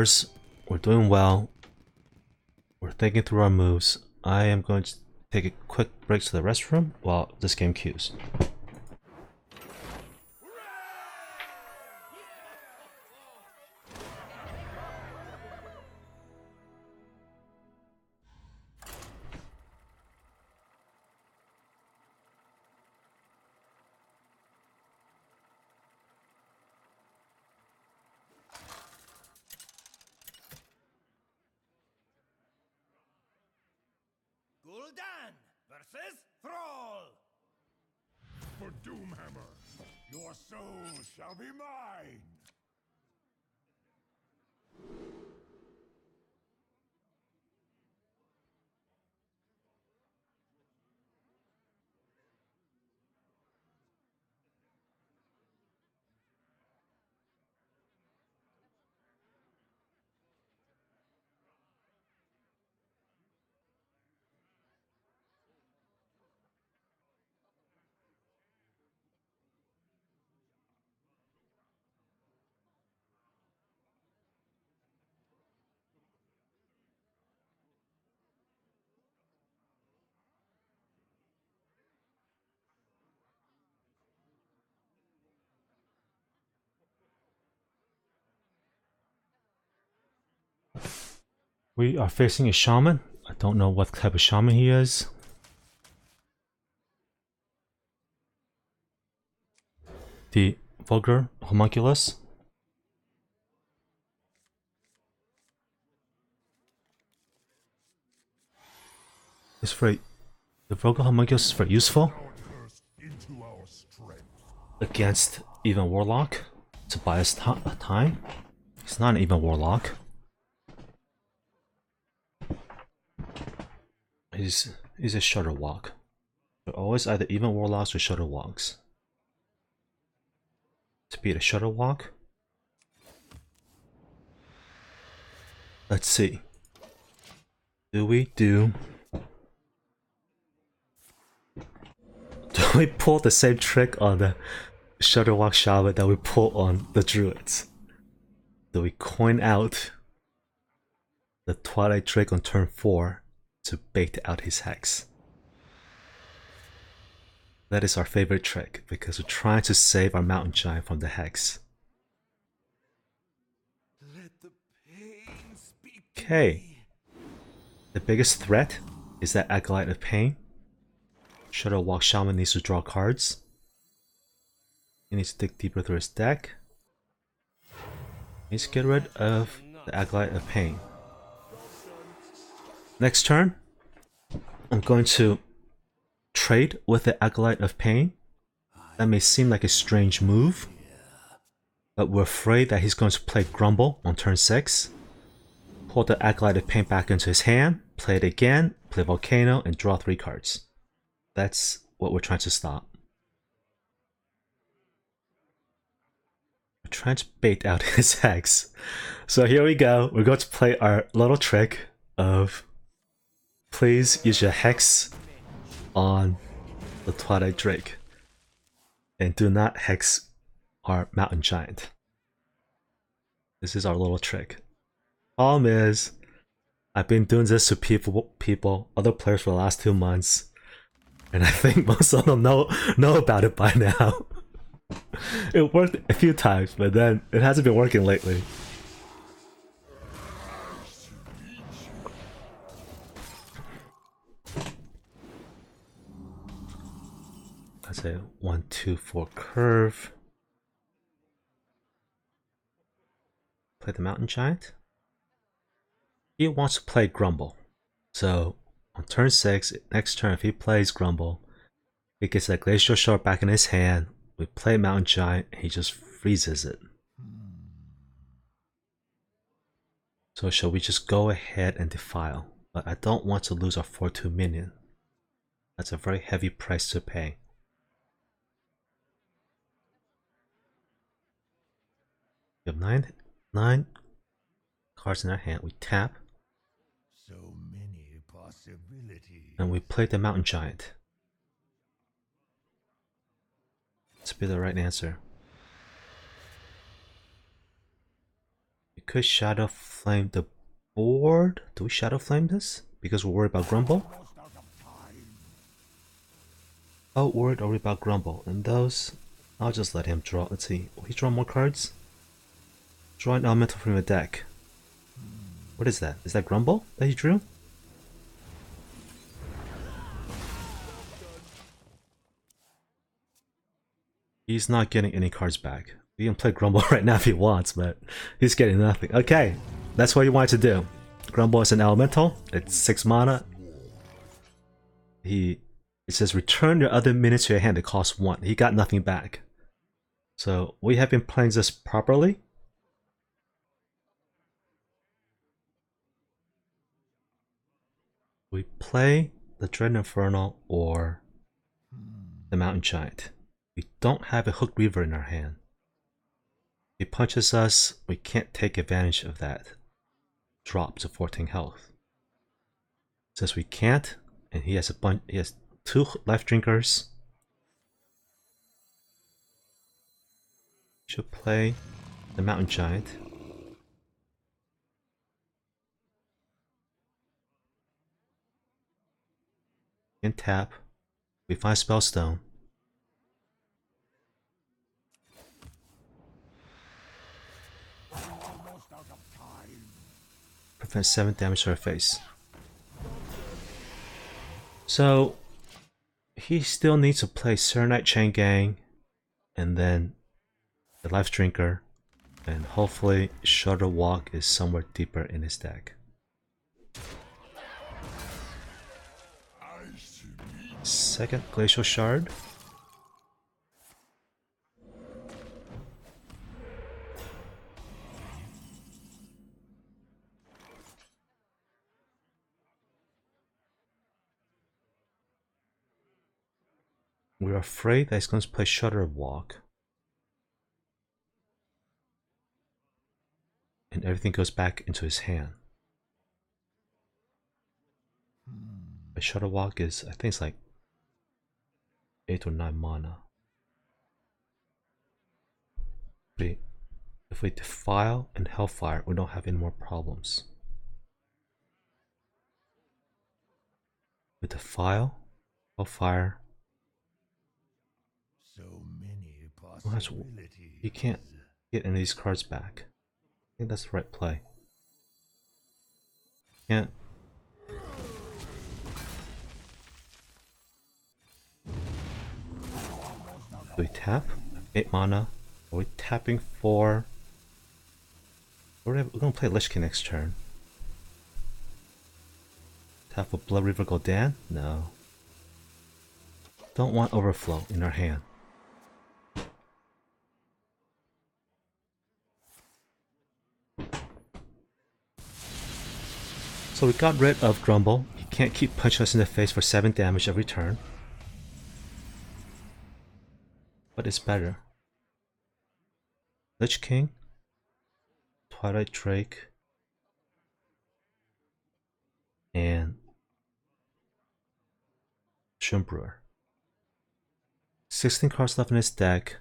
scores. We're doing well. We're thinking through our moves. I am going to take a quick break to the restroom while this game queues. Gul'dan versus Thrall. For Doomhammer, your soul shall be mine! We are facing a shaman. I don't know what type of shaman he is. The vulgar homunculus. It's very, the vulgar homunculus is very useful against even warlock to buy us time. He's not an even warlock. He's a Shudderwock. They're always either even warlocks or Shudderwocks. To beat a Shudderwock, let's see. Do we pull the same trick on the Shudderwock Shaman that we pull on the Druids? Do we coin out the Twilight Drake on turn 4 to bait out his hex? That is our favorite trick because we're trying to save our mountain giant from the hex. Okay. The biggest threat is that Acolyte of Pain. Shudderwock Shaman needs to draw cards. He needs to dig deeper through his deck. He needs to get rid of the Acolyte of Pain. Next turn, I'm going to trade with the Acolyte of Pain. That may seem like a strange move, but we're afraid that he's going to play Grumble on turn 6. Pull the Acolyte of Pain back into his hand, play it again, play Volcano, and draw 3 cards. That's what we're trying to stop. We're trying to bait out his hex. So here we go. We're going to play our little trick of please use your hex on the Twilight Drake. And do not hex our mountain giant. This is our little trick. Problem is, I've been doing this to other players for the last 2 months. And I think most of them know about it by now. It worked a few times, but then it hasn't been working lately. That's a 1, 2, 4 curve. Play the mountain giant. He wants to play Grumble. So on turn 6, next turn if he plays Grumble, he gets that Glacial Shard back in his hand. We play Mountain Giant, and he just freezes it. So shall we just go ahead and defile? But I don't want to lose our 4/2 minion. That's a very heavy price to pay. We have nine cards in our hand. We tap. So many possibilities. And we play the Mountain Giant. Let's be the right answer. We could Shadow Flame the board. Do we Shadow Flame this? Because we're worried about Grumble? Oh, worried about Grumble. And those, I'll just let him draw. Let's see. Will he draw more cards? Draw an elemental from the deck. What is that? Is that Grumble that he drew? He's not getting any cards back. We can play Grumble right now if he wants, but he's getting nothing. Okay, that's what you wanted to do. Grumble is an elemental. It's 6 mana. It says return your other minions to your hand. It costs 1. He got nothing back. So we have been playing this properly. We play the Dread Infernal or the Mountain Giant. We don't have a Hook Reaver in our hand. If he punches us, we can't take advantage of that. Drop to 14 health. Since we can't, and he has 2 life drinkers. Should play the Mountain Giant. In tap, we find Spellstone. Prevent 7 damage to our face. So he still needs to play Serenite Chain Gang, and then the Life Drinker, and hopefully Shudderwock is somewhere deeper in his deck. Second Glacial Shard. We're afraid that he's going to play Shudderwock. And everything goes back into his hand. But Shudderwock is, I think it's like 8 or 9 mana. If we Defile and Hellfire, we don't have any more problems. We Defile, Hellfire. So many possibilities. You can't get any of these cards back. I think that's the right play. Can't. Do we tap? 8 mana. Are we tapping for... We're gonna play Lich King next turn. Tap for Blood River Gul'dan? No. Don't want Overflow in our hand. So we got rid of Grumble. He can't keep punching us in the face for 7 damage every turn. But it's better. Lich King, Twilight Drake, and Shimbrewer. 16 cards left in his deck.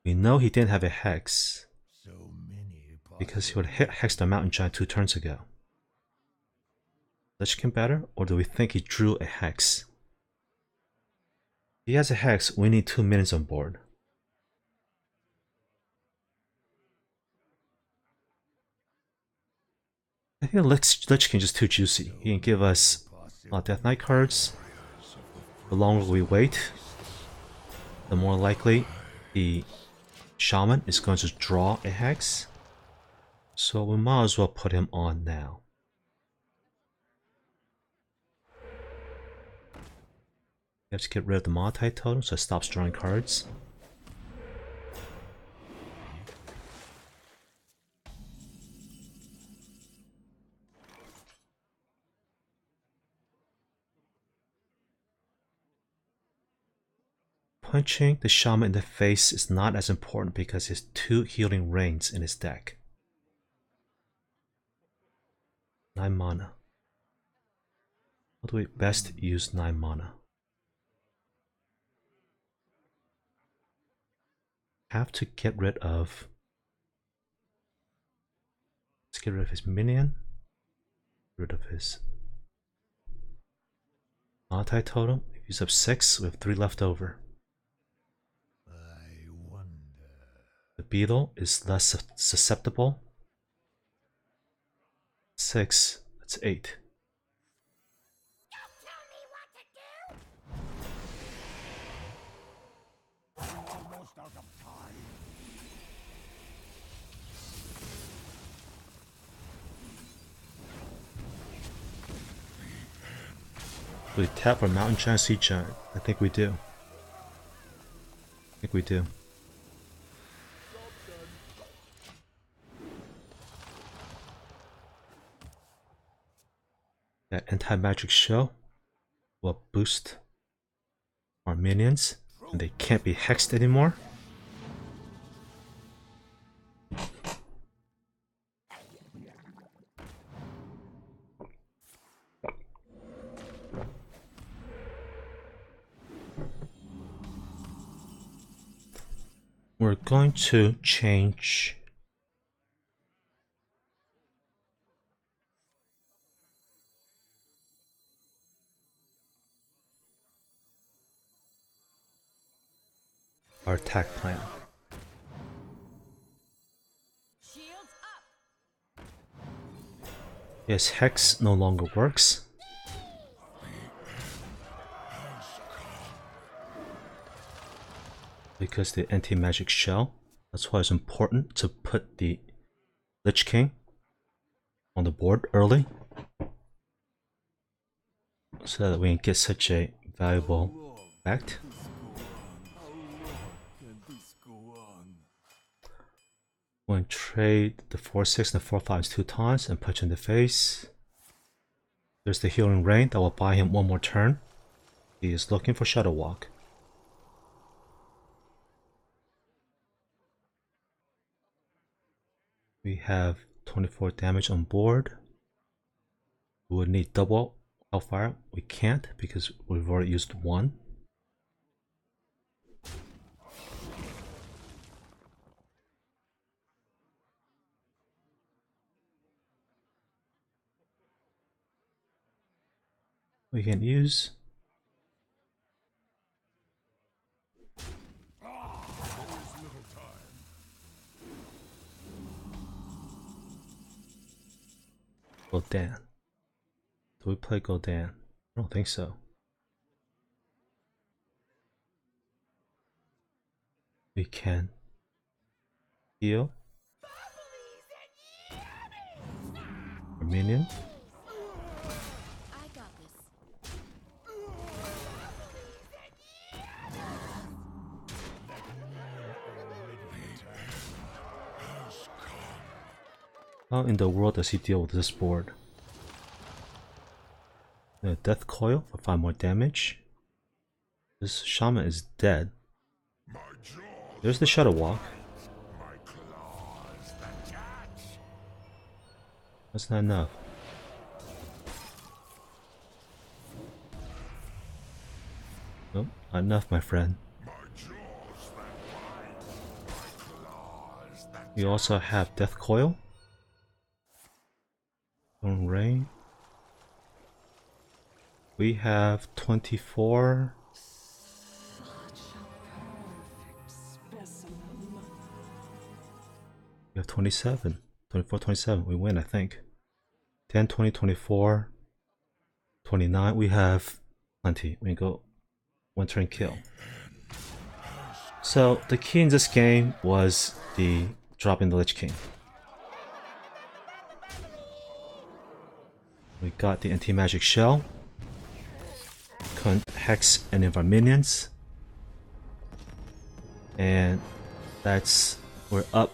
We know he didn't have a Hex because he would hit Hex the Mountain Giant 2 turns ago. Lich King better, or do we think he drew a Hex? If he has a Hex, we need 2 minions on board. I think Lich King is just too juicy. He can give us a lot of Death Knight cards. The longer we wait, the more likely the Shaman is going to draw a Hex. So we might as well put him on now. We have to get rid of the Monotype Totem so it stops drawing cards. Punching the Shaman in the face is not as important because he has 2 healing rains in his deck. 9 mana. How do we best use 9 mana? Have to get rid of Let's get rid of his minion. Get rid of his multi-totem. Use up 6, we have 3 left over. I wonder. The beetle is less susceptible. 6, that's 8. Almost out of time. Do we tap for Mountain Giant, Sea Giant? I think we do. That anti-magic shell will boost our minions, and they can't be hexed anymore. We're going to change our attack plan. Shields up. Yes, Hex no longer works. Because the anti-magic shell. That's why it's important to put the Lich King on the board early, so that we can get such a valuable effect. We're going to trade the 4/6 and the 4/5 2 times and punch in the face. There's the Healing Rain that will buy him 1 more turn. He is looking for Shudderwock. We have 24 damage on board. We would need double Hellfire. We can't because we've already used 1. We can use Gul'dan. Do we play Gul'dan? I don't think so. We can heal our minion. I got this. How in the world does he deal with this board? The Death Coil for 5 more damage. This shaman is dead. There's the Shudderwock. That's not enough. Nope, not enough, my friend. We also have Death Coil. Stone Rain. We have 24. We have 27. 24, 27. We win, I think. 10, 20, 24. 29. We have plenty. We go 1 turn kill. So the key in this game was the dropping the Lich King. We got the anti-magic shell. Couldn't hex any of our minions. And we're up